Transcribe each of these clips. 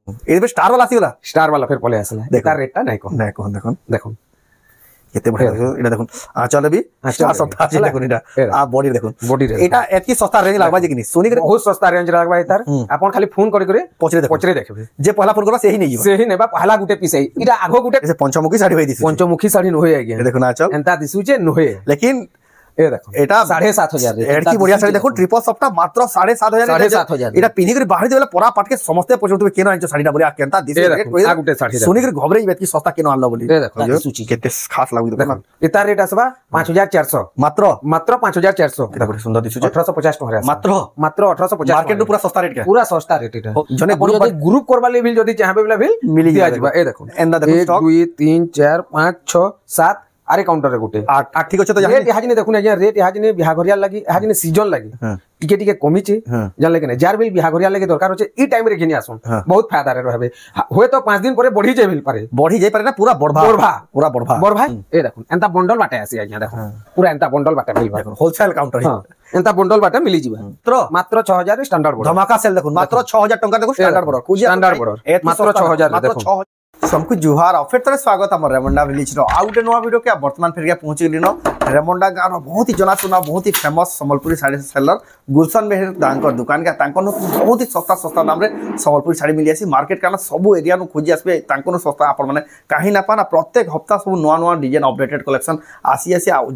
एबे स्टार वाला आसीगला स्टार वाला फिर पले आसला एतार रेटटा नै कोन देखुन केते बढ़िया एटा देखुन आंचल भी स्टार सप्ताह আছে দেখুন এটা आ बॉडी দেখুন बॉडी এটা এতকি সস্তা রেঞ্জ লাগবা যে কিনি সোনি के बहुत सस्ता रेंज लागबा एतार आपन खाली फोन करे पचरे देखबे जे पहला फोन करबा सेही नै जीवा सेही नेबा पहला गुटे पीस इटा आगो गुटे जैसे पंचमुखी साड़ी होई दिसु पंचमुखी साड़ी न होय आगे देखुन आंचल एंता दिसु जे न होय लेकिन ए देखो এটা 7500 रे এডকি বড়িয়া শাড়ি দেখুন ট্রিপল সফটটা মাত্র 7500 এটা পিনি করে বাহির দেলে পরা পাটকে সমস্ত পছন্দবে কেন আনছো শাড়িটা বড়িয়া কেনতা দিছে আগুটে শাড়ি সোনি করে ঘবরে বেতকি সস্তা কেন আনলো বলি এ দেখো সুচি কেতে খাস লাগু দেখুন এটা রেট আসবা 5400 মাত্র 5400 এটা বড় সুন্দর দিছু 1850 টাকা মাত্র 1850 মার্কেট পুরা সস্তা রেট কে পুরা সস্তা রেট এটা জনে গ্রুপ করবা লেবিল যদি চাহবে বলে বিল মিলি দিয়া যাবা এ দেখো এন্ডা দেখুন 1 2 3 4 5 6 7 আরে কাউন্টার রে গুটে আট ঠিক আছে তো রেট হাজিনে দেখুন আজ্ঞা রেট হাজিনে বিহাঘরিয়া লাগি হাজিনে সিজন লাগি টিকে টিকে কমিছে জানলে কেন যার বিল বিহাঘরিয়া লাগি দরকার হচ্ছে এই টাইম রে ঘিনি আসুন বহুত ফায়দা রে রহবে হয়তো 5 দিন পরে বড়ি যাই বিল পারে না পুরা বড়ভা এই দেখুন এন্তা বন্ডল বাটে আসি আজ্ঞা দেখুন পুরা এন্তা বন্ডল বাটে মিলবা হোলসেল কাউন্টার এন্তা বন্ডল বাটে মিলি যাবে মাত্র 6000 স্ট্যান্ডার্ড বড় ধমাকা সেল দেখুন মাত্র 6000 টাকা দেখুন স্ট্যান্ডার্ড বড় মাত্র 6000 মাত্র 6000 सबको जुहार और फिर तरह स्वागत हम रेमंडा विलेज रो आउट नुआ वीडियो के वर्तमान फिर गया पहुंच गलिनो रेमंडा गाँव बहुत ही जना सुना बहुत ही फेमस संबलपुरी साड़ी सेलर गुलशन मेहर दांकर दुकान का बहुत ही सस्ता दाम रे संबलपुरी साड़ी मिली आसी मार्केट का सब एरिया नु खोजी आसबे तांको सस्ता आपण माने काहे ना पाना प्रत्येक हफ्ता सब नुआ डिजाइन अपडेटेड कलेक्शन आसी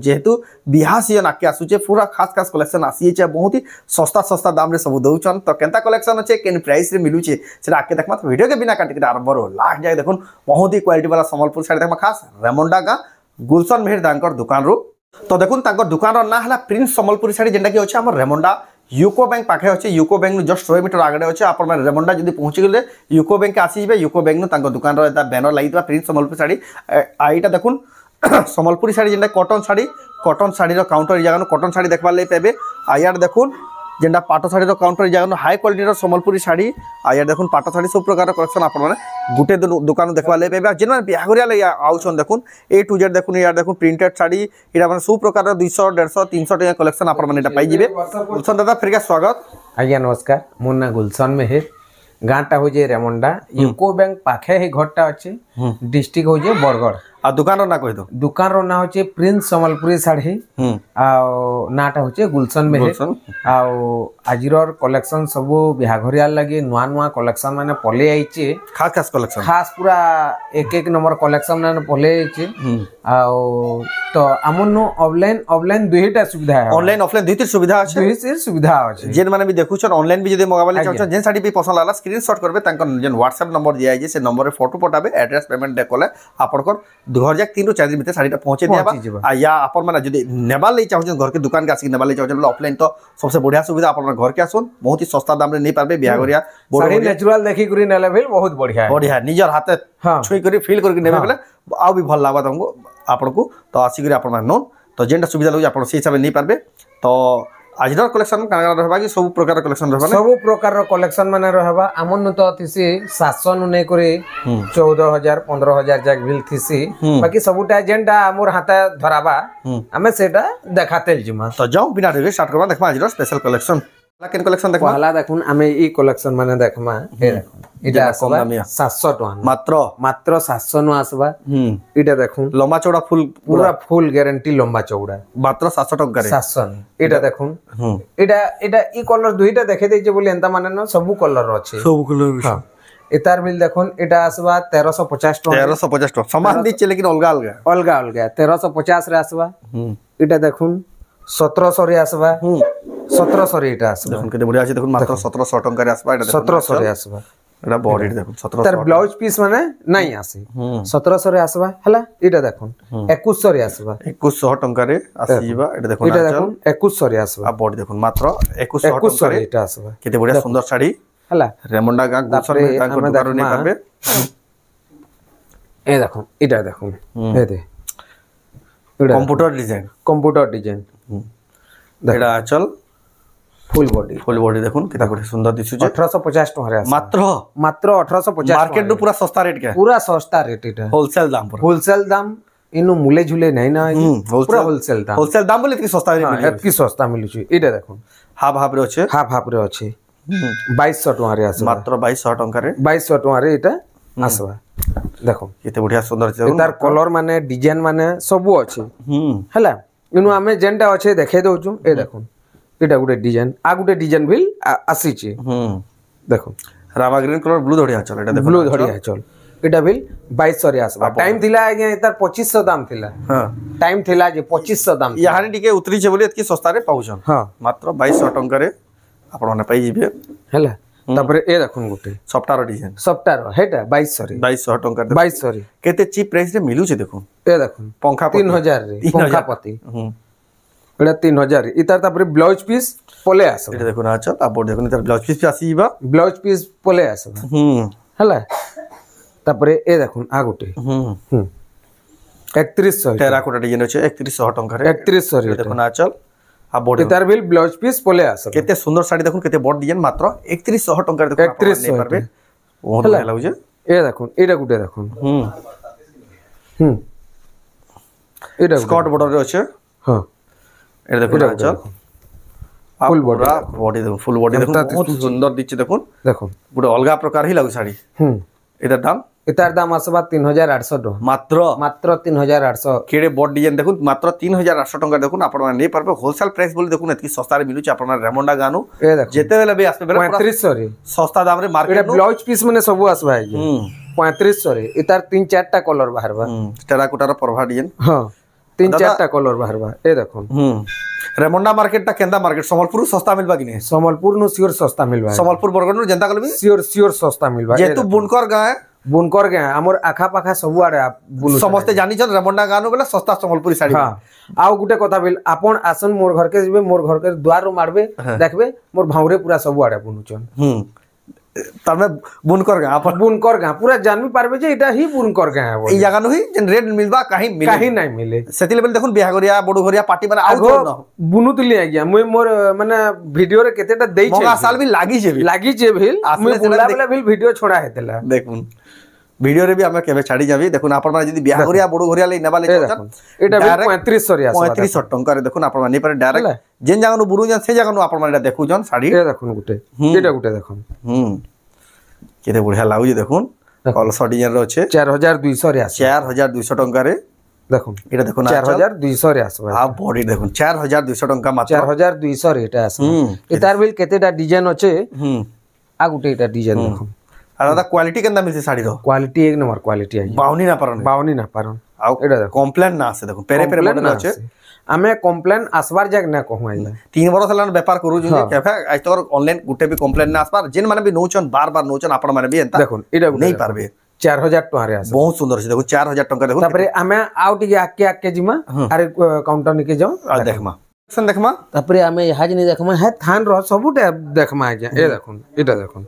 जेहेतु बिहा सीजन आके आसुचे पूरा खास कलेक्शन आसी बहुत ही सस्ता दाम रे सब दउचन तो केनता कलेक्शन अच्छे केन प्राइस रे मिलुचे सेटा आके देखमा तो वीडियो के बिना काटी के आरंभ रो लास्ट जाए देखो बहुत ही क्वालिटी वाला संबलपुर साड़ी देखमा खास रेमंडा का गुलशन मेहर दांकर दुकान रो तो देखुन तांकर दुकान रो ना हला प्रिंस संबलपुरी साड़ी जेंटा कि अछि हमर रेमंडा यूको बैंक पाखे अच्छे यूको बैंक जस्ट 100 मीटर आगे अच्छे आप रेमंडा जब पहुँची गले यूको बैंक के आसीबे यूको बैंक नु दुकान रो बैनर लगी प्रिंस संबलपुरी साड़ी आईटा देखुन संबलपुरी साड़ी जेंटा कॉटन साड़ी काउंटर जगह कॉटन साड़ी देखबार लगे पाबे आयार देखुन जेंटा पाट साड़ी काउंटर जगह हाई क्वालिटी संबलपुरी साड़ी आयार देखुन पाट साड़ी सब प्रकार कलेक्शन आप गोटे दुकान देखा लगे पाबे जेन बिहाघरिया लगे आउछन देखुन ए टू जेड देखुन यार देखुन प्रिंटेड साड़ी इटा माने सब प्रकार 200 150 300 टका कलेक्शन आप पाई जिबे गुलशन दादा फिर के स्वागत आज्ञा नमस्कार मोर ना गुलशन मेहर गाँटा हो रेमंडा यूको बैंक पाखे ही घरटा अच्छे डिस्ट्रिक्ट हो बरगढ़ आ दुकान ना कहि दो दुकान रो ना होचे प्रिंस संबलपुरी साड़ी आ नाटा होचे गुलशन मेहर आ आजिरर कलेक्शन सब बिहाघरिया लगे नुआ कलेक्शन माने पले आइचे खास कलेक्शन खास पूरा एक नंबर कलेक्शन माने पले आइचे आ तो हमन ऑफलाइन दुईटा सुविधा है ऑनलाइन ऑफलाइन दुईटा सुविधा अछि दुईटा सुविधा अछि जेन माने भी देखुछन ऑनलाइन भी जदि मंगाबले चाहछन जेन साड़ी भी पसंद लागला स्क्रीनशॉट करबे तांकर जेन WhatsApp नंबर दिया जे से नंबर रे फोटो पठाबे एड्रेस पेमेंट देखले आपनकर 2003 रो 4 दिन भीतर साड़ीटा पहुंचे दियाबा आ या अपन माने जदि नेबा ले चाहछन घर के दुकान के आसी नेबा ले चाहछन ऑफलाइन तो सबसे बढ़िया सुविधा अपन घर के आसुन बहुत ही सस्ता दाम रे नै पारबे बिहाघरिया साड़ी नेचुरल देखि करी नेले भेल बहुत बढ़िया निजर हाथे छुई करी फील करी नेबे बेले आ भी भल लागबा तुमको आपनको तो आसी करी अपन नोन तो जेंटा सुविधा लगे अपन से हिसाब से नै पारबे तो आजर कलेक्शन काना रहबा कि सब प्रकार कलेक्शन रहबा सब प्रकार कलेक्शन माने रहबा हमन तो थिसी 700 नु नै करे 14000 15000 जाक बिल थिसी बाकी सबुटा जेंटा मोर हाथे धराबा हमें सेटा देखाते जिमा तो जाओ बिना रे स्टार्ट करबा देखबा आजर स्पेशल कलेक्शन लाकेन कलेक्शन देखबा पहला देखुन हमें ई कलेक्शन माने देखमा ए देखुन इटा आसबा 700 टका मात्र 700 नु आसबा इटा देखुन लंबा चौड़ा फुल पूरा फुल गारंटी लंबा चौड़ा मात्र 700 टका रे 700 इटा देखुन इटा ई कलर दुईटा देखे देजे बोली एंता माने न सब कलर अछि सब कलर एतार बिल देखुन इटा आसबा 1350 टका 1350 टका समान दी लेकिन अलगा 1350 रे आसबा इटा देखुन 1700 रे आसबा 1700 रे इटा आसबा देखुन केते बढ़िया अछि देखुन मात्र 1700 टका रे आसबा इटा 1700 रे आसबा एटा बॉडी देखुन 1700 तार ब्लाउज पीस माने नहीं आसी 1700 रे आसबा हला इटा देखुन 2100 रे आसबा 2100 टका रे आसीबा इटा देखुन इटा देखुन 2100 रे आसबा आ बॉडी देखुन मात्र 2100 टका रे इटा आसबा केते बढ़िया सुंदर साड़ी हला रेमंडा का गुलशन में तांको दुकान नै पाबे ए देखुन इटा देखुन ए दे कंप्यूटर डिजाइन एटा चल फुल बॉडी देखुन केता बड़ी सुंदर दिसु 1850 टका रे मात्र 1850 मार्केट नु पूरा सस्ता रेट के पूरा सस्ता रेट इटा होलसेल दाम इनु मुले झुले नहीं ना पूरा होलसेल दाम बोले इतनी सस्ता इतनी सस्ता मिलु छी इटा देखुन हाफ रे अछि हाफ रे अछि 2200 टका रे आसबा मात्र 2200 टंका रे 2200 टका रे एटा आसबा देखो केते बढ़िया सुंदर छै तार कलर माने डिजाइन माने सब अछि हला इनु हमें जेंटा अछि देखे दउछु ए देखो एटा गुटे डिजाइन आ गुटे डिजाइन भी आसी छी देखो रामा ग्रीन कलर ब्लू धड़िया चल एटा देखो ब्लू धड़िया चल एटा भी 2200 रे आसबा टाइम थिला आगे तार 2500 दाम थिला हां टाइम थिला जे 2500 दाम याहानी टिके उतरी छै बोली एतकी सस्ता रे पाउछन हां मात्र 2200 टंका रे आपण माने पाई जिबे हला तापरे ए देखुन गुटे सफ्टार डिजाइन सफ्टार हेटा 2200 रे 2200 टंका 2200 रे केते चीप प्राइस रे मिलु छै देखो ए देखुन पंखा 3000 रे पंखा पति एटा 3000 रे इतार तापरे ब्लाउज पीस पोले आसो एटा देखो ना अच्छा आप देखो इतार ब्लाउज पीस आसी जिबा ब्लाउज पीस पोले आसो हला तापरे ए देखुन आ गुटे 3100 टेराकोटा डिजाइन छै 3100 टंका रे 3100 रे देखो ना चल आ बोर्ड इतार बिल ब्लाउज पीस पोले आसो केते सुंदर साड़ी देखुन केते बड़ डिजाइन मात्र 3100 टंका रे देखो 3100 पारबे बहुत बढ़िया लागु छै ए देखुन एटा गुटे देखुन एटा स्कॉट बॉर्डर रे छै हां एटा देखो ना चल फुल बॉडी देखो फुल बॉडी देखो बहुत सुंदर दिछि देखो देखो गुटे अलगा प्रकार ही लागु साड़ी एटा दाम इतार दाम आसबा 3800 टका मात्र 3800 केड़े बॉड डिजाइन देखुन मात्र 3800 टंका देखुन आपण माने नै पारबे होलसेल प्राइस बोली देखुन एतकी सस्ता रे मिलु छै आपण माने रेमंडा गानु ए देखो जेते बेले भी आसबे बेले 3500 रे सस्ता दाम रे मार्केट एटा ब्लाउज पीस माने सब आसबा है 3500 रे इतार 3-4 टा कलर बाहरबा टेराकोटा रो प्रभा डिजाइन हां 3-4 टा कलर बाहरबा ए देखुन रेमंडा मार्केट टा केंदा मार्केट संबलपुर सस्ता मिलबा कि नै संबलपुर नु सियोर सस्ता मिलबा संबलपुर बरगड नु जनता कलबी सियोर सस्ता मिलबा जेतु बुनकर गाय बुनकर गाय हमर आखा पाखा सब आड़े बुनु समस्त जानि छन रेमंडा गानु बेला सस्ता संबलपुरी साड़ी हां आउ गुटे कथा बिल आपन आसन मोर घर के जिबे मोर घर के द्वार रो मारबे देखबे मोर भाउरे पूरा सब आड़े बुनुचन तमे बुनकर गाय अपन बुनकर गाय पूरा जानबी पारबे जे एटा ही बुनकर गाय है ई जगह नु ही जन रेड मिलबा काहे मिले काहे नै मिले सेतिले बेल देखुन बियाह गरिया बडू गरिया पार्टी माने आउ न बुनुतली आ गया मुई मोर माने वीडियो रे केतेटा देई छै मगा साल भी लागी जे बिल मुई बुला बेला बिल वीडियो छोड़ा हेतला देखुन वीडियो रे भी हमें केबे छाड़ी जाबी देखुन आपण माने जदी बियाह गरिया बडू गरिया ले नेबा ले एटा 3500 रे आसबा 3500 टंका रे देखुन आपण माने पर डायरेक्ट जेन जगह नु बुरु जन से जगह नु आपण माने देखु जन साड़ी ए देखुन गुटे एटा गुटे देखुन केते बढ़िया लागु जे देखुन कलस डिजाइन रो छै 4200 रे आसबा 4200 टंका रे देखुन एटा देखुन 4200 रे आसबा आ बॉडी देखुन 4200 टंका मात्र 4200 रे एटा आसबा एतार बिल केतेटा डिजाइन अछि आ गुटे एटा डिजाइन देखुन आ दादा क्वालिटी केंदा मिलसे साड़ी रो क्वालिटी एक नंबर क्वालिटी आई बाउनी ना पारन आ एटा कंप्लेन ना आसे देखो पेरे पेरे मॉडल अछि आमे कंप्लेन आसबार जग ना कहू आइला 3 बरस हलान व्यापार करू जे केफे आज तक ऑनलाइन गुटे भी कंप्लेन ना आसबार जेन माने भी नोचन बार बार नोचन आपण माने भी एंता देखो एटा नहीं पारबे 4000 टका रे आसे बहुत सुंदर छै देखो 4000 टका देखो तापरे आमे आउट के आके जिमा अरे काउंटर निके जाऊ आ देखमा सन देखमा तापरे आमे हाज नहीं देखमा है थान रो सबुटे देखमा आ ए देखुन एटा देखुन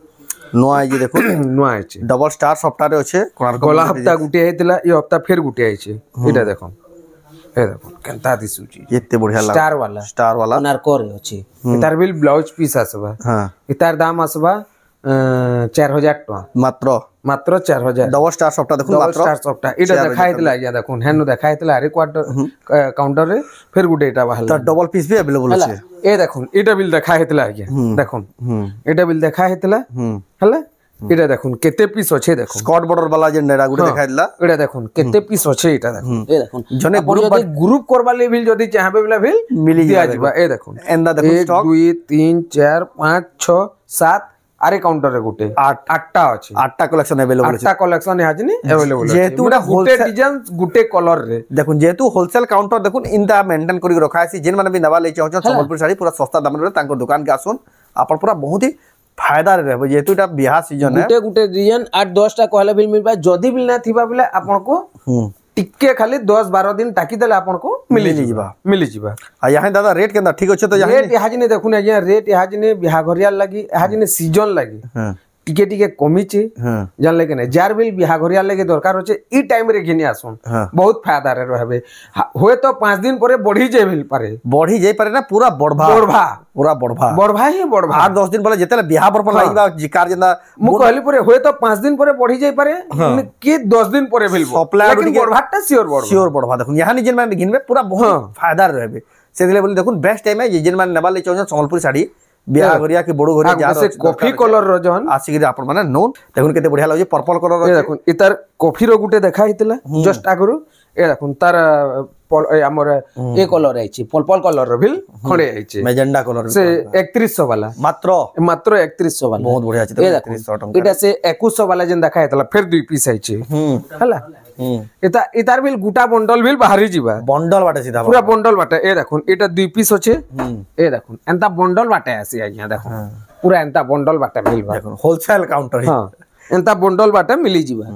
नो आई देखो नो आई छै डबल स्टार सफ्टवेयर अछि कोणार्क गोला हफ्ता गुटे हेतला ई हफ्ता फिर गुटे आई छै एटा देखो ए देखो केंता दिसुची एते बढ़िया लाग स्टार वाला कोणार्क रे अछि इतार बिल ब्लाउज पीस आसबा हां इतार दाम आसबा 4000 टका मात्र 4000 डबल स्टार सफ्टवेयर देखो मात्र स्टार सफ्टवेयर एटा देखाइतला या देखुन हेनु देखाइतला रे क्वार्टर काउंटर रे फिर गुटे एटा बाहर त डबल पीस भी अवेलेबल अछि ए देखुन एटा बिल देखाइतला या देखुन एटा बिल देखाइतला हला एटा देखुन केते पीस अछि देखुन स्कॉट बॉर्डर वाला जे नेडा गुटे देखाइतला एटा देखुन केते पीस अछि एटा देखुन ए देखुन जने ग्रुप करबा ले बिल जदी चाहबे बिल बिल मिली दिया जिबा ए देखुन एंदा देखुन स्टॉक 1 2 3 4 5 6 7 अरे काउंटर रे गुटे 8टा अछि 8टा कलेक्शन अवेलेबल अछि 8टा कलेक्शन हाजनी अवेलेबल अछि जेतु गुटे डिजाइन गुटे कलर रे देखुन जेतु होलसेल काउंटर देखुन इंदा मेंटेन करि रखा अछि जेन माने भी नवा ले चाहौ संबलपुर साड़ी पूरा सस्ता दाम रे तांको दुकान के आसुन आपण पूरा बहुत ही फायदा रे रहबो जेतु एटा बियाह सीजन है गुटे डिजाइन 8 10 टा कहले बिल मिलबा जदी बिल ना थिबा बिले आपन को टिक्के खाली 10 12 दिन टाकी देले आपन को मिली जीवा आ यहां दादा रेट केंदा ठीक अछि तो यहां रेट हाजने देखुन या रेट हाजने बियाह घरिया लागी हाजने सीजन लागी टिके टिके कमी चे जानले के नै जार बिल बियाह घरिया लागी दरकार होचे ई टाइम रे घिनी आसुन बहुत फायदा रे रहबे होय तो 5 दिन परे बढ़ी जे बिल पारे ना पूरा बढ़भा ही 8 10 दिन पहले जेतेले बियाह पर लागिबा जिकार जेना मु कहली परे होय तो 5 दिन परे बढ़ी जाय पारे कि 10 दिन परे बिल लेकिन बढ़भाटा सियोर बढ़भा देखुन यहां नि जेन माने घिनबे पूरा बहुत फायदा रहबे से दिले बोली देखुन बेस्ट टाइम है जेन माने नबाले चौन संबलपुरी साड़ी बियाह गरिया कि बड़ो घरिया से कॉफी कलर रो जहन आसिक आपण माने नोन देखुन केते बढ़िया लागे पर्पल कलर ए देखुन इतार कॉफी रो गुटे देखा हितला जस्ट आगरो ए देखुन तार हमर ए कलर आइछि पर्पल कलर रो बिल खडे आइछि मैजेंडा कलर से 3100 वाला मात्र 3100 वाला बहुत बढ़िया अछि 3100 टंका इटा से 2100 वाला जेन देखा हितला फिर 2 पीस आइछि हला इतार बिल गुटा बंडल बिल बाहरी जीवा बंडल बाटे सीधा पूरा बंडल बाटे ए देखुन एटा 2 पीस अछि ए देखुन एंता बंडल बाटे आसी आज्ञा देखुन पूरा एंता बंडल बाटे मिल बा देखुन होलसेल काउंटर हां एंता बंडल बाटे मिली जीवा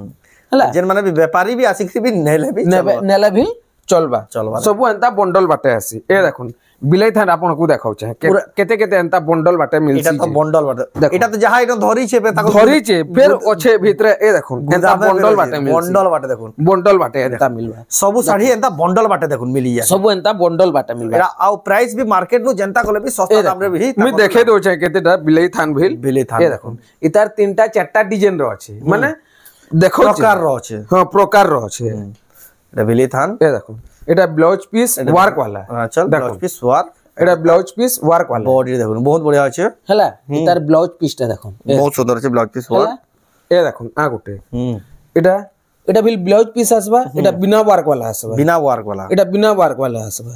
हला जेन माने भी व्यापारी भी आसिक भी नेले भी चलबा सब एंता बंडल बाटे आसी ए देखुन बिलाई थान आपन को देखाउ छे केते केते एंता बंडल बाटे मिलसी एटा तो बंडल बाटे एटा तो जहां एटा धरी छे ताको धरी छे फिर ओछे भीतर ए देखुन एंता बंडल बाटे मिलसी बंडल बाटे एंता मिलबा सब साड़ी एंता बंडल बाटे देखुन मिली जाय सब एंता बंडल बाटे मिलबा एटा आ प्राइस भी मार्केट नु जनता कोले भी सस्ता दाम रे भी मी देखे दो छे केतेटा बिलाई थान बिलाई थान ए देखुन इतार तीनटा चारटा डिजाइन रो अछि माने देखो प्रकार रो अछि हां प्रकार रो अछि एटा बिलाई थान ए देखुन एटा ब्लाउज पीस वर्क वाला चल ब्लाउज पीस वर्क एटा ब्लाउज पीस वर्क वाला बॉडी देखुन बहुत बढ़िया अछि हला इतार ब्लाउज पीस ता देखुन बहुत सुंदर अछि ब्लाउज पीस वर्क ए देखुन आ गुटे एटा बिल ब्लाउज पीस आसबा एटा बिना वर्क वाला आसबा एटा बिना वर्क वाला आसबा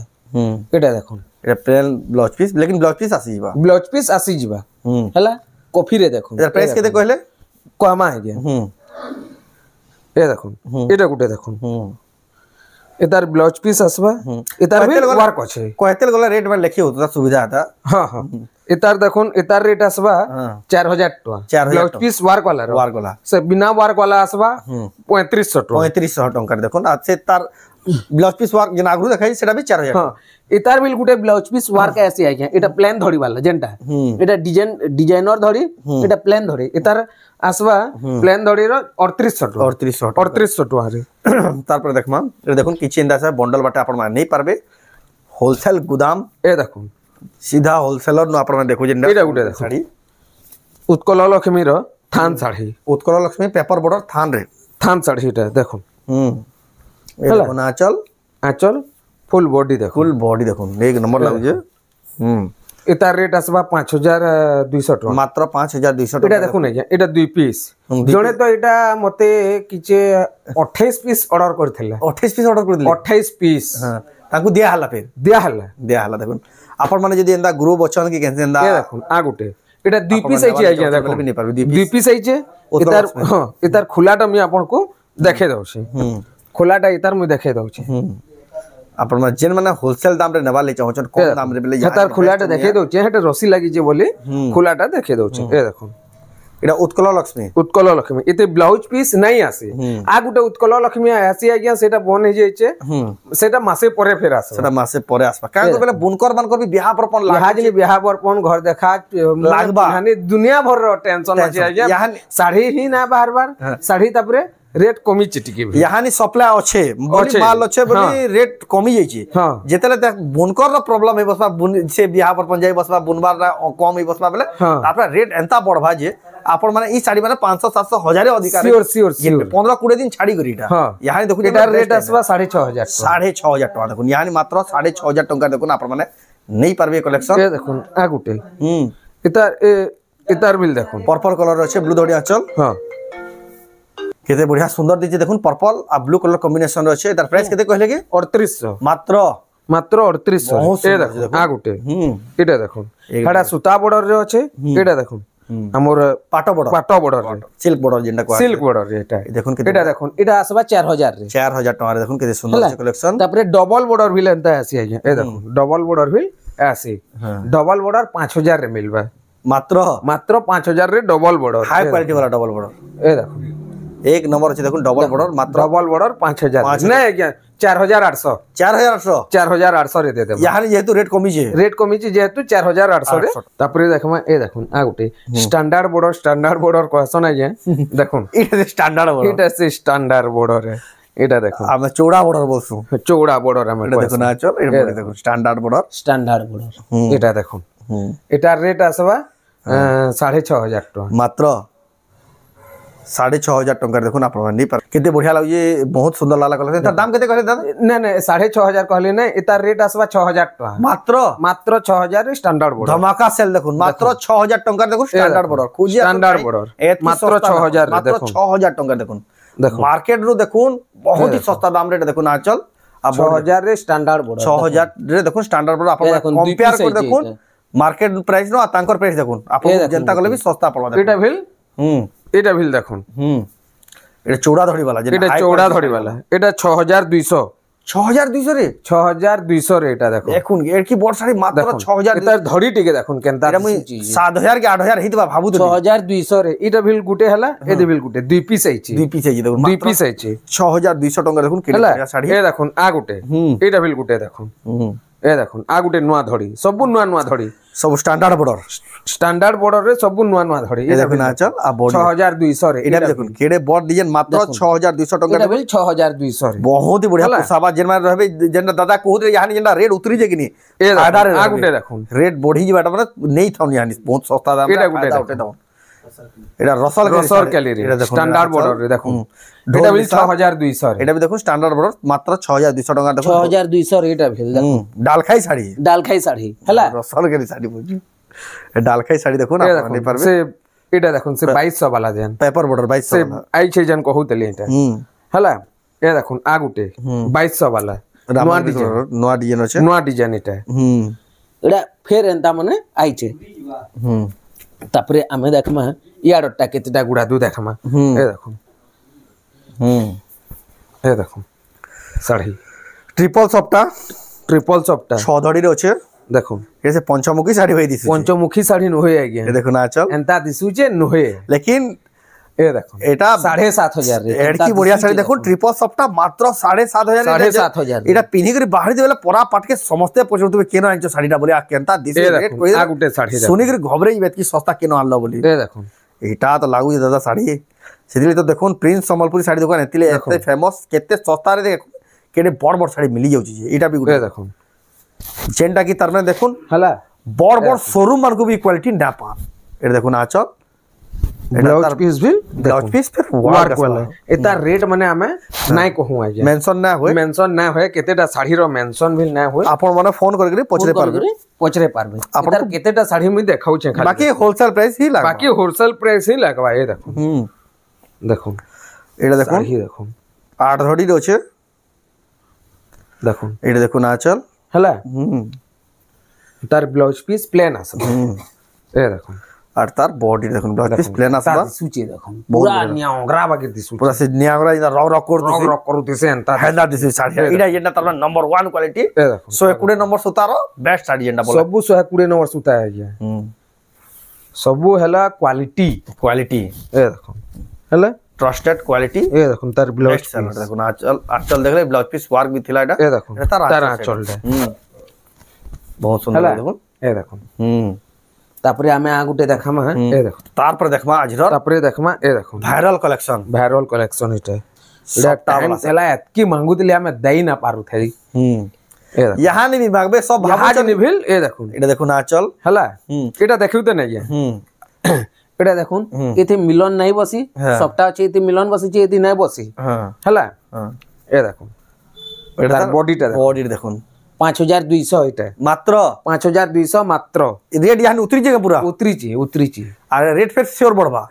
एटा देखुन एटा प्लेन ब्लाउज पीस लेकिन ब्लाउज पीस आसी जिबा ब्लाउज पीस आसी जिबा हला कॉफी रे देखुन एटा प्राइस केते कहले कमा है गया ए देखुन एटा गुटे देखुन एतार ब्लाउज पीस आसबा एतार भी वर्क अछि कहतेल गला रेट में लिखि होता सुविधा था हां हां एतार देखुन एतार रेट आसबा 4000 टका ब्लाउज पीस वर्क वाला से बिना वर्क वाला आसबा 3500 टका देखुन आ से तार ब्लाउज पीस वर्क जेना आगु देखाई सेटा भी 4000 हां एतार बिल गुटे ब्लाउज पीस वर्क आसी आज्ञा एटा प्लेन धड़ी वाला जेनटा एटा डिजाइनर धड़ी एटा प्लेन धड़ी एतार आसबा प्लेन धड़ी रो 3800 टका रे तार पर देखमा ए देखुन किछि इंदा से बंडल बाटे आपण मान नै पारबे होलसेल गोदाम ए देखुन सीधा होलसेलर नो आपण मान देखो जेंडा एटा गुटे साड़ी उत्कल लक्ष्मी रो थान साड़ी उत्कल लक्ष्मी पेपर बॉर्डर थान रे थान साड़ी एटा देखुन ए देखुन आंचल फुल बॉडी देखुन एक नंबर लागु जे एतार रेट आसबा 5200 टका मात्र 5200 एटा देखुन एटा 2 पीस जणे तो एटा मते किचे 28 पीस ऑर्डर करथिला 28 पीस हां ताकू दिया हला फिर दिया हला देखुन आपण माने जदी एंदा ग्रुप अछन कि केन एंदा ए देखुन आ गुटे एटा 2 पीस आइचे आज्ञा देखो भी नै पारबे 2 पीस आइचे एतार हां एतार खुलाटा मी आपण को देखे दउ छी खुलाटा एतार मी देखे दउ छी आपण मा जेन माने होलसेल दाम रे नेबा ले चाहो छन कम दाम रे बेले एतार खुलाटा देखे दउ छी हेटा रसी लागि जे बोले खुलाटा देखे दउ छी ए देखो एटा उत्कल लक्ष्मी एते ब्लाउज पीस नहीं आसे आ गुटे उत्कल लक्ष्मी आसी आज्ञा सेटा बन हे जाइचे सेटा मासे परे फेर आसे सेटा मासे परे आसबा का तो बेले बुनकर मानकर भी बियाह परपन लाग बियाह परपन घर देखा लागबा यानी दुनिया भर रो टेंशन अछि आज्ञा साड़ी ही ना बार बार साड़ी तापरे रेट कमी चिटिके यानी सप्लाई अच्छे बड़ी माल अच्छे बड़ी रेट कमी जाइछि जेतेले त बुनकर रो प्रॉब्लम हे बसबा बुन से बियाह परपन जाई बसबा बुनबार कम हे बसबा बेले तापरे रेट एंता बढ़बा जे आपण माने ई साड़ी माने 500 700 हजार अधिकार श्योर 15 20 दिन छाड़ी करीटा यानी देखु एटा रेट आसबा 6500 टका देखुन यानी मात्र 6500 टका देखुन आपण माने नै पारबे कलेक्शन ए देखुन आ गुटे एतार बिल देखुन पर्पल कलर अछि ब्लू धड़ी आंचल हां केते बढ़िया सुंदर दिछि देखुन पर्पल आ ब्लू कलर कॉम्बिनेशन रो अछि एतार प्राइस केते कहले के 3800 मात्र 3800 ए देखुन आ गुटे एटा देखुन एटा सुता बॉर्डर रे अछि एटा देखुन हमर पाटो बॉर्डर सिल्क बॉर्डर जेंडा को सिल्क बॉर्डर एटा देखुन एटा देखुन एटा आसबा 4000 रे 4000 टका रे देखुन केते सुंदर कलेक्शन तापरे डबल बॉर्डर भी लेंता आसी आज्ञा ए देखुन डबल बॉर्डर भी आसी डबल बॉर्डर 5000 रे मिलबा मात्र 5000 रे डबल बॉर्डर हाई क्वालिटी वाला डबल बॉर्डर ए देखुन एक नंबर अछि देखुन डबल बॉर्डर मात्र डबल बॉर्डर 5000 नै आज्ञा 4800 रे दे देबा यानी जेतु रेट कमी जे जेतु 4800 रे तापरे देखमा ए देखुन आ गुटे स्टैंडर्ड बॉर्डर कहसन आज्ञा देखुन इटा स्टैंडर्ड बॉर्डर है एटा देखो हम चौड़ा बॉर्डर बोलसु चौड़ा बॉर्डर हम देखो ना चल ए देखो स्टैंडर्ड बॉर्डर एटा देखो एटा रेट आसबा 6500 टका मात्र 6,500 टंका देखुन आपण नहीं पर केते बढ़िया लागे बहुत सुंदर लागला कलेक्शन तार दाम केते कहले दादा ना ना 6,500 कहली ना इतार रेट आसबा 6,000 टका मात्र 6,000 स्टैंडर्ड बॉर्डर धमाका सेल देखुन मात्र 6,000 टंका देखुन स्टैंडर्ड बॉर्डर खुजिया स्टैंडर्ड बॉर्डर मात्र 6,000 मात्र 6,000 टंका देखुन मार्केट रो देखुन बहुत ही सस्ता दाम रेट देखुन आचल 6,000 रे स्टैंडर्ड बॉर्डर 6,000 रे देखुन स्टैंडर्ड बॉर्डर आपण कंपेयर कर देखुन मार्केट प्राइस नो तांकर प्राइस देखुन आपण जनता कले भी सस्ता पड़वा एटा बिल देखुन এটা চৌড়া ধড়ি वाला এটা চৌড়া ধড়ি वाला এটা 6,200 6,200 রে 6,200 রে এটা দেখুন দেখুন এর কি বড় শাড়ি মাত্র 6,000 এটা ধড়ি টিকে দেখুন কেনতা এটা মুই 7,000 কি 8,000 হিতবা ভাবু তো 6,200 রে এটা বিল গুটে হলা এদি বিল গুটে দুই পিস আইছি দেখুন দুই পিস আইছি 6,200 টাকা দেখুন কি শাড়ি এ দেখুন আ গুটে এটা বিল গুটে দেখুন এ দেখুন আ গুটে নয়া ধড়ি সবু নয়া ধড়ি सब स्टैंडर्ड बॉर्डर रे सब नवा धड़ी ए देखुन आचल आ बॉर्डर 6,200 रे एटा देखुन केडे बॉर्ड डिजाइन मात्र 6,200 टका एटा बिल 6,200 रे बहुत ही बढ़िया पुसाबा जेन में रहबे जेन दादा कहूत रे यानी जेन रेट उतरी जे कि नहीं ए आ गुटे देखुन रेट बढ़ी जे बाटा माने नहीं थाउ यानी बहुत सस्ता दाम एटा गुटे दाम एटा रसल कैली रे स्टैंडर्ड बॉर्डर रे देखुन एटा बिल 6,200 रे एटा भी देखुन स्टैंडर्ड बॉर्डर मात्र 6,200 टका देखुन 6,200 रे एटा बिल देखुन डालखाई साड़ी हला रसल के साड़ी बुझी डालखाई साड़ी देखुन आप नहीं परबे से एटा देखुन से 2200 वाला जेन पेपर बॉर्डर 2200 से आई छे जन कहूतली एटा हला ए देखुन आ गुटे 2200 वाला नवा डिजाइन एटा एटा फेर एंता माने आई छे तापरे आमे देखमा याडटा केतेटा गुडा दु देखमा ए देखुन ए देखुन साड़ी ट्रिपल सप्ता 6 धड़ी रे अछि देखुन ऐसे पंचमुखी साड़ी होई दिसु पंचमुखी साड़ी न होय आगे ए देखुन आचल एंता दिसु जे न होय लेकिन ए देखुन एटा 7,500 रे एडकी बढ़िया साड़ी देखुन ट्रिपल सप्ता मात्र 7,500 एटा पिनी करी बाहर देबेला परा पाट के समस्ते पछुतबे केनो आंचो साड़ीटा बोले आ केनता दिस रेट कोइ आ गुटे साड़ी सुनी करी घबरे इबेत की सस्ता केनो आनलो बोली ए देखुन एटा तो लागु जे दादा साड़ी सेदिले तो देखुन प्रिंस संबलपुरी साड़ी दुकान एतिले एते फेमस केते सस्ता रे देखुन केने बड़ साड़ी मिली जाउची एटा भी गुटे देखुन जेनटा की तरने देखुन हला बड़ शोरूम मान को भी क्वालिटी ना पान एटा देखुन आचल ब्लाउज पीस पे वर्क वाला एता रेट माने हमें नाइ कहू आ जे मेंशन ना होय केतेटा साड़ी रो मेंशन भी ना होय आपण माने फोन करके पचरे पारबे एता केतेटा साड़ी में देखाउ छे खाली बाकी होलसेल प्राइस ही लगवा ए देखो देखो एटा देखो साड़ी देखो 8 धड़ी रो छे देखो एटा देखो ना चल हला तार ब्लाउज पीस प्लेन आस ए देखो और तार बॉडी देखो ब्लाउज पीस प्लेन आसबा सूची देखो पूरा न्यांगरा बाकी दिसु पूरा से न्यांगरा इधर रॉक करते से एंता हैदा दिसु साड़ी इडा जेंटा तार नंबर 1 क्वालिटी ए देखो 120 नंबर सुतार बेस्ट साड़ी जेंटा बोला सब 120 नंबर सुता है ये सब हैला क्वालिटी ए देखो हैला ट्रस्टेड क्वालिटी ए देखो तार ब्लाउज देखो आंचल देख ले ब्लाउज पीस वर्क भी थिला एटा ए देखो तार आंचल बहुत सुंदर देखो ए देखो तापरे हमें आ गुटे देखमा ए देखो तार पर देखमा आजर तापरे देखमा ए देखो वायरल कलेक्शन इटा एटा टाइम सेला एतकी मांगुतले हमें दई ना पारु थई यहाँ नहीं भी भागबे सब यहाँ नहीं भेल ए देखो एटा देखो ना चल हला एटा देखिउ त नहीं एटा देखुन एथे मिलन नहीं बसी सबटा अछि एथे मिलन बसी छै एथे नहीं बसी हला ए देखुन एटा बॉडी देखुन 5,200 एटा मात्र 5,200 मात्र रेट यहाँ उतरी जगह पूरा उतरी छी अरे रेट फिर श्योर बढ़बा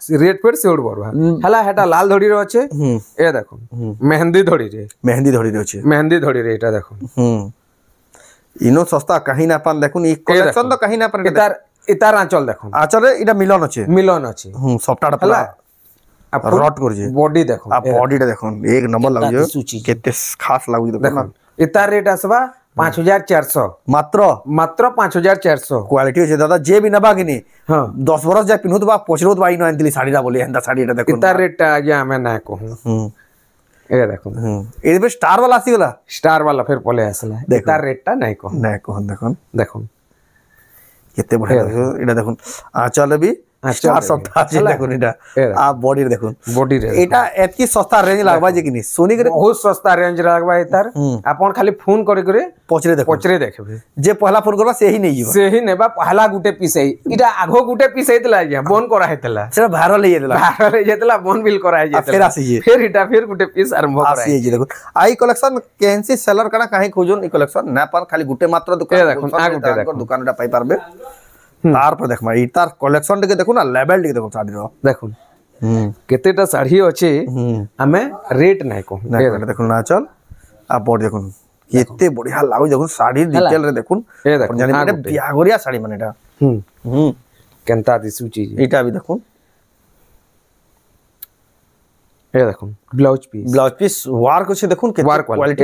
हला हेटा लाल धड़ी रो अछि ए देखुन मेहंदी धड़ी रे एटा देखुन इनो सस्ता कहीं ना पान देखुन ई कलेक्शन तो कहीं ना पान इतार आंचल देखुन आंचल रे इटा मिलन अछि सफ्टा हला रट कर जे बॉडी देखुन आ बॉडी देखुन एक नंबर लागयो केते खास लागयो देखुन इतार रेट आसबा 5,400 मात्र 5,400 क्वालिटी होचे दादा जे भी नबा किनी 10 बरस जा पिनहुत बा पोचरोत बाई न आनतिली साड़ीटा बोली हंदा साड़ीटा देखो इतार रेट आगे हमें ना कहूं ए देखो ए पे स्टार वाला आसी गला स्टार वाला फिर पले आसला इतार रेटटा नहीं कहूं देखो केते बढ़िया एटा देखो आंचल भी स्टार सप्ताह আছে দেখুন এটা আ বডির দেখুন বডি রে এটা এতকি সস্তা রেঞ্জ লাগবা যে কিনি সোনি করে বহুত সস্তা রেঞ্জ লাগবা এটার আপন খালি ফোন করে করে পচরে দেখবে যে পহলা ফোন করবা সেই নেই ଯିବ সেই নেবা পহলা গুটে পিস এটা আঘো গুটে পিস হইতলা আজ্ঞা বন করা হইতলা সেটা ভাইরাল হয়ে যেতলা বন বিল করা হই যেতলা ফের আসিয়ে ফের এটা ফের গুটে পিস আরম্ভ করা আসিয়ে যে দেখুন আই কলেকশন কেনসি সেলর কানা কাহি খুঁজুন এই কলেকশন না পার খালি গুটে মাত্র দোকান দেখুন আ গুটে দেখুন দোকানটা পাই পারবে তারপর দেখমা এটার কলেকশন টিকে দেখুন না লেভেল টিকে দেখুন শাড়ির দেখুন কেতেটা শাড়ি আছে আমি রেট নাই কো দেখুন না চল আ বড় দেখুন কেতে বড়িয়া লাগুছে দেখুন শাড়ির ডিটেল রে দেখুন জানি এটা বিয়াগরিয়া শাড়ি মানে এটা কেনতা দিসুচি এটা भी দেখুন এ দেখুন ব্লাউজ পিস ওয়ার্ক আছে দেখুন কেতে কোয়ালিটি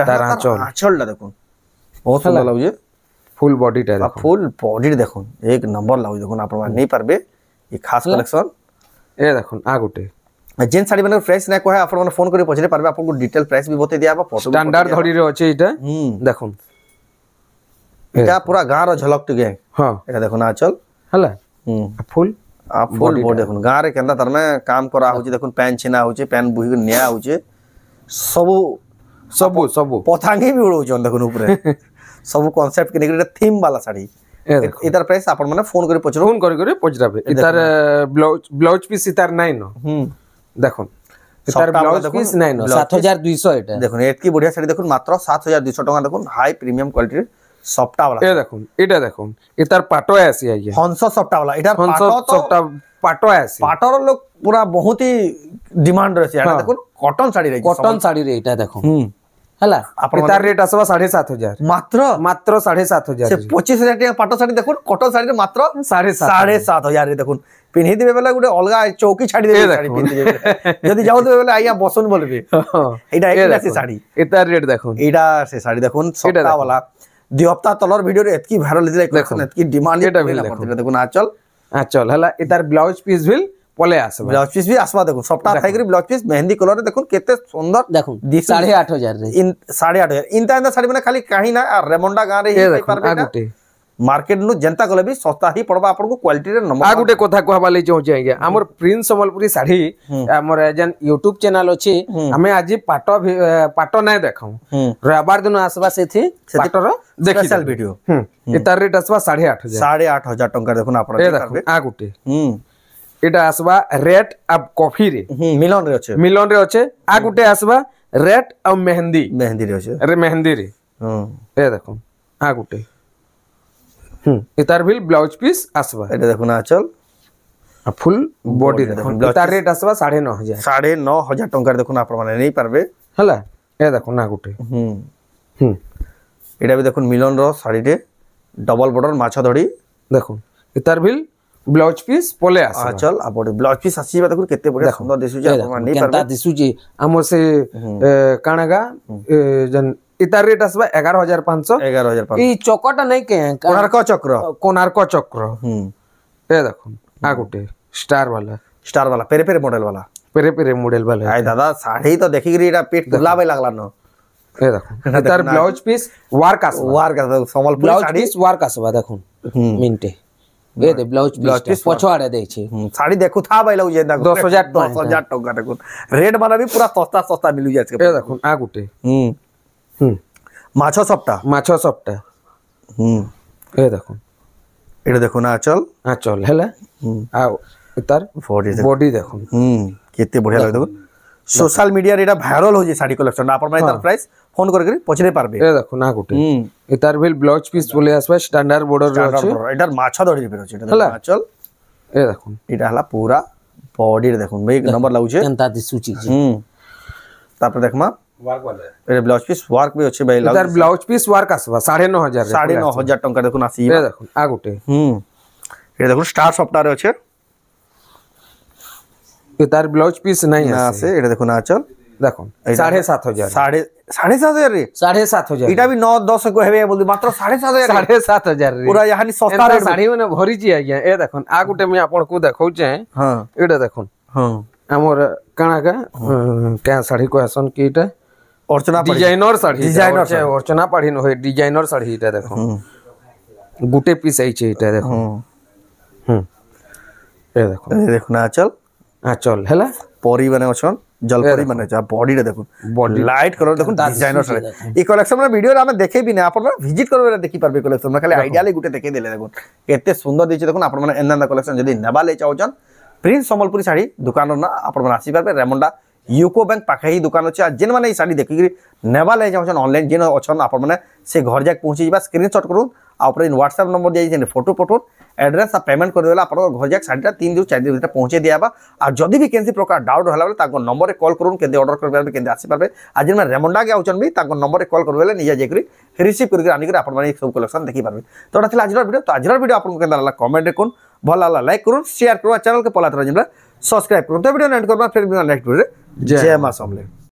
তার আঁচলটা দেখুন বহুত সুন্দর লাগুছে ফুল বডিটা দেখুন ফুল বডি দেখুন এক নম্বর লাগুছে দেখুন আপনারা নেই পারবে এই খাস কালেকশন এ দেখুন আ গুটে যেন শাড়ি মানে প্রাইস না কহে আপনারা ফোন করে পছরে পারবে আপনাকে ডিটেল প্রাইস भी বতে দিয়াবা ফটো স্ট্যান্ডার্ড ধরি রে আছে এটা দেখুন এটা পুরা গাঁর ঝলক টিকে হ্যাঁ এটা দেখুন আঁচল হলা ফুল ফুল বডি দেখুন গাঁ রে কেনতা তার মে কাম করা হচ্ছে দেখুন প্যান ছিনা হচ্ছে প্যান বুহি নিয়া হচ্ছে সবু সবু সবু পথাঙ্গি भी উড়াউছন দেখুন উপরে সবু কনসেপ্ট কে নেগেটিভ থিম वाला শাড়ি এটার প্রাইস আপন মানে ফোন করে পচরাবে এটার ব্লাউজ পিস এটার নাই ন দেখুন এটার ব্লাউজ পিস নাই ন 7200 এটা দেখুন এতকি বড়িয়া শাড়ি দেখুন মাত্র 7200 টাকা দেখুন হাই প্রিমিয়াম কোয়ালিটির সফটা वाला দেখুন এটা দেখুন এটার পাটো আসি আইয়া হংস সফটা वाला এটার পাটো সফটা পাটো আসি পাটোর লোক পুরা বহুত হি ডিমান্ড রয়েছে এটা দেখুন কটন শাড়ি রে কটন শাড়ি রে এটা দেখুন হলা এটার রেট আসবা 7500 মাত্র 7500 সে 25000 টাকা পাটো শাড়ি দেখুন কটন শাড়ি মাত্র 7500 রে দেখুন পিনহি দিবে বেলা গুটে অলগা চৌকি ছাড়ি দেবে শাড়ি পিনহি দিবে যদি যাও দিবে বেলা আইয়া বসন বলবে এটা এটা সে শাড়ি এটার রেট দেখুন এটা সে শাড়ি দেখুন সফটা वाला দুই সপ্তাহ তলর ভিডিও এতকি ভাইরাল হইছে দেখুন এতকি ডিমান্ড এটা দেখুন আঁচল হলা এটার ব্লাউজ পিস ভিল পলে আসবে ব্লাউজ পিস भी আসবা দেখুন সফটা থাইকরি ব্লাউজ পিস মেহেন্দি কলর দেখুন কেতে সুন্দর দেখুন 8500 রে 8500 ইনতা শাড়ি মানে খালি কাহি না আর রেমন্ডা গাঁ রে হি পারবে না মার্কেট নু জনতা গলে भी সস্তা হি পড়বা আপনকু কোয়ালিটি রে নম্বর आ गुटे কথা कहबा ले चाहू आज्ञा हमर प्रिंस सम्बलपुरी साड़ी हमर जन YouTube चैनल अछि हमें आज पाटो नै देखाऊ रविवार दिन आसबा सेथि पाटोर देखि स्पेशल वीडियो एतार रेट आसबा 8500 टंका देखुन आपण करबे आ गुटे एटा आसबा रेड अब कॉफी रे मिलन रे अछि आ गुटे आसबा रेड अब मेहंदी रे अछि अरे मेहंदी रे ए देखो आ गुटे এটার ভিল ব্লাউজ পিস আসবা এটা দেখুন আঁচল ফুল বডি দেখুন এটার রেট আসবা 9500 9500 টাকা দেখুন আপন মানে নেই পারবে হলা এ দেখুন না গুটে এটা भी দেখুন মিলন র শাড়ি রে ডবল বর্ডার মাছ ধড়ি দেখুন এটার ভিল ব্লাউজ পিস পলে আসবা আঁচল আর বডি ব্লাউজ পিস আসিবা দেখুন কেতে বড়িয়া সুন্দর দিসুজি আপন মানে নেই পারবে কেনতা দিসুজি আমর সে কানাগা জন এটার রেট আসবা 11500 এই চকটা নাই কে কোনার্ক চক্র এ দেখুন আ গুটে স্টার वाला পেরে পেরে মডেল वाला আই দাদা শাড়ি তো দেখি গরি এটা পেট ফুলাবে লাগলা ন এ দেখুন এটার ব্লাউজ পিস ওয়ার্ক আসবা সম্বলপুরি শাড়ি পিস ওয়ার্ক আসবা দেখুন মিন্টে এ দে ব্লাউজ পিস পছাড়ে দেইছে শাড়ি দেখু থা বাইলা উজে দেখো 10000 টাকা দেখুন রেট মানে भी पूरा सस्ता मिलु जाছে এ দেখুন আ গুটে মাছ সফটা এ দেখুন এটা দেখুন আঁচল হেলা আ তার বডি দেখুন কেতে বঢ়িয়া লাগে দেখুন সোশ্যাল মিডিয়া এটা ভাইরাল হইছে শাড়ি কালেকশন আপন মানে তার প্রাইস ফোন করে পছরে পারবে এ দেখুন না গুটে এটার ভিল ব্লাউজ পিস বলে আসবে স্ট্যান্ডার্ড বর্ডার আছে এটার মাছা ধরি বের আছে এটা দেখুন আঁচল এ দেখুন এটা হলা পুরা বডি দেখুন ভাই এক নম্বর লাগুছে কেনতা দিসুচি তারপর দেখমা ওয়ার্ক वाला এর ব্লাউজ পিস ওয়ার্ক भी আছে ভাই এটার ব্লাউজ পিস ওয়ার্ক আসবা 9500 টাকা দেখুন আসি এ দেখুন আ গুটে এটা দেখুন স্টার সফটওয়্যার আছে এটার ব্লাউজ পিস নাই আছে এটা দেখুন আঁচল দেখুন 7500 7500 রে 7500 এটা भी 9-10 को हेबे बोलदी मात्र 7500 रे पूरा यानी सस्ता रे साड़ी में भरी जी आज्ञा ए देखुन आ गुटे में आपन को देखौ छै हां एटा देखुन हां हमर काना का क्या साड़ी को आसन की एटा अर्चना डिजाइनर अर्चना पढ़ी न होय डिजाइनर साड़ी एटा देखो गुटे पीस आई छै एटा देखो ए देखो आंचल आंचल हैला परी माने अछन जलपरी माने जा बॉडी रे देखो Body. लाइट कलर देखो डिजाइनर साड़ी ई कलेक्शन में वीडियो रे हम देखै भी नै आपन विजिट करबे देखि परबे कलेक्शन में खाली आइडिया ले गुटे देखै देले देखो केते सुंदर दिछि देखो आपन माने एनंदा कलेक्शन जदी नेबा ले चाहउछन प्रिंस संबलपुरी साड़ी दुकान ना आपन माने आसी परबे रेमंडा यूको बैंक पाखे ही दुकान अछि जेन माने ई साड़ी देखि नेबा ले चाहउछन ऑनलाइन जेन अछन आपन माने से घर जाक पहुंची जिबा स्क्रीनशॉट करू आ ऊपर व्हाट्सएप नंबर दिया जे फोटो फोटो एड्रेस आ पेमेंट कर देला आपन घर जाक साड़ीटा 3 दिन 4 दिन भीतर पहुंचे दियाबा आ जदी भी केनसी प्रकार डाउट होला बेले ताको नंबर रे कॉल करून केदे ऑर्डर करबे केदे आसी परबे आज जेन रेमंडा के आउचन भी ताको नंबर रे कॉल करबेले निजा जेकरी रिसीव करके आनी कर आपन माने सब कलेक्शन देखि परबे तो एटा थिला आजर वीडियो तो आजर वीडियो आपन केनदा लागला कमेंट रे कोन भल लागला लाइक करून शेयर करू चैनल के पलात रजिमला सब्सक्राइब करू तो वीडियो एंड करबा फिर नेक्स्ट वीडियो जय मां समले।